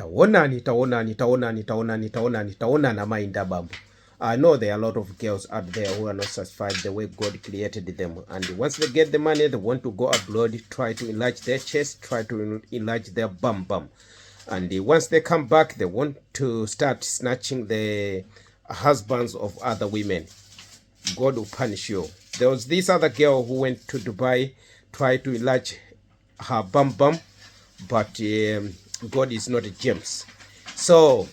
Nitaona na mainda babu. I know there are a lot of girls out there who are not satisfied the way God created them. And once they get the money, they want to go abroad, try to enlarge their chest, try to enlarge their bum bum. And once they come back, they want to start snatching the husbands of other women. God will punish you. There was this other girl who went to Dubai, tried to enlarge her bum bum, but God is not a James. So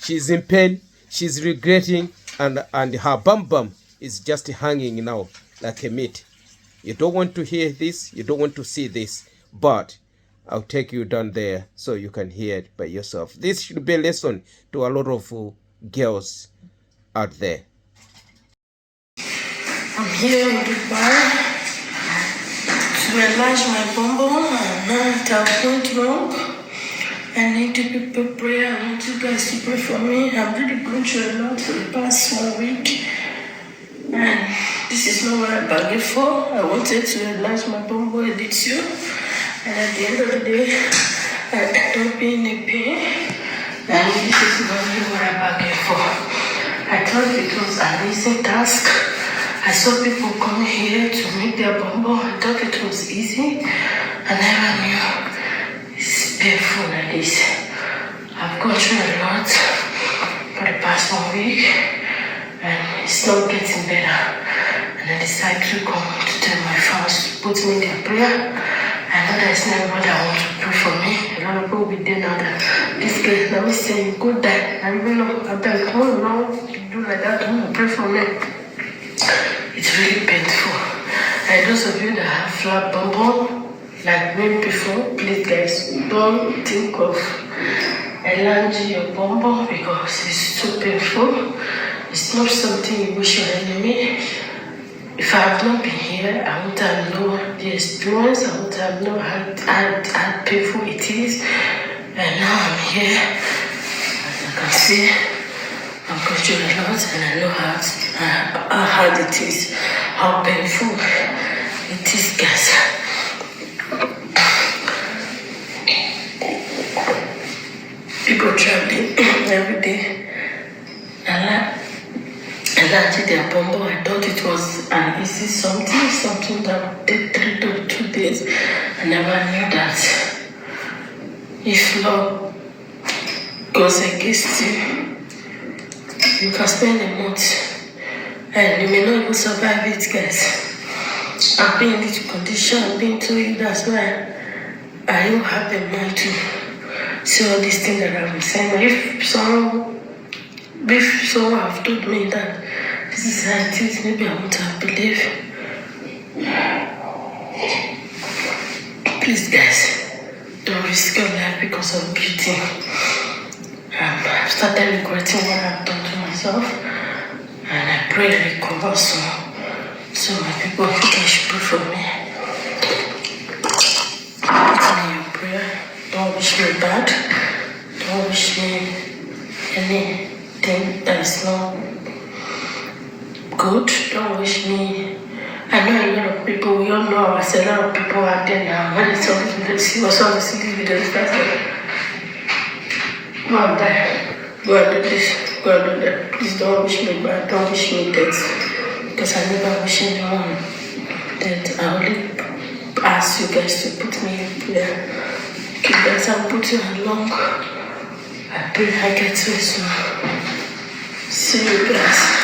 she's in pain, she's regretting, and her bum bum is just hanging now like a meat. You don't want to hear this, you don't want to see this, but I'll take you down there so you can hear it by yourself. This should be a lesson to a lot of girls out there. I'm here in Dubai to enlarge my bum bum. I'm not at a point wrong. I need to people pray. I want you guys to pray for me. I'm really going through a lot for the past 1 week. And this is not what I bargained for. I wanted to enlarge my bum bum a little. And at the end of the day, I ended up being in pain. And this is not really what I bargained for. I thought it was an easy task. I saw people come here to make their bum bum. I thought it was easy. I never knew it's painful like this. I've gone through a lot for the past 1 week, and it's not getting better. And I decided to come to tell my fans to put me in their prayer. I know there's nobody that wants to pray for me. A lot of people will be there now that this guy, let me say, you go die. I really know, I beg, come on, do like that, don't pray for me. It's really painful. And those of you that have flat bum bum, like me before, please guys, don't think of enlarging your bum bum because it's too painful. It's not something you wish your enemy. If I have not been here, I would have known the experience, I would have known how painful it is. And now I'm here, as you can see, I'm going through a lot and I know how hard it is, how painful it is, guys. People traveling every day. Enlarging their bum bum. I thought it was an easy something that would take 3 to 2 days. I never knew that if love goes against you, you can spend a month and you may not even survive it, guys. I've been in this condition, I've been to it, that's why I don't have the mind to see all these things that I've been saying. If someone have told me that this is how it is, maybe I would have believed. Please guys, don't risk your life because of beauty. I've started regretting what I've done to myself, and I pray I recover soon. So my people, you guys should pray for me. Put me in your prayer. Don't wish me bad. Don't wish me anything that is not good. Don't wish me. I know a lot of people, we all know ourselves, a lot of people out there now. When they saw this video, see what's on the CD video, it's like, go and die, go and do this, go and do that. Please don't wish me bad, don't wish me death. Because I never wish anyone dead. I only ask you guys to put me in prayer. Okay guys, I'll put you along. I pray I get to it soon. See you guys.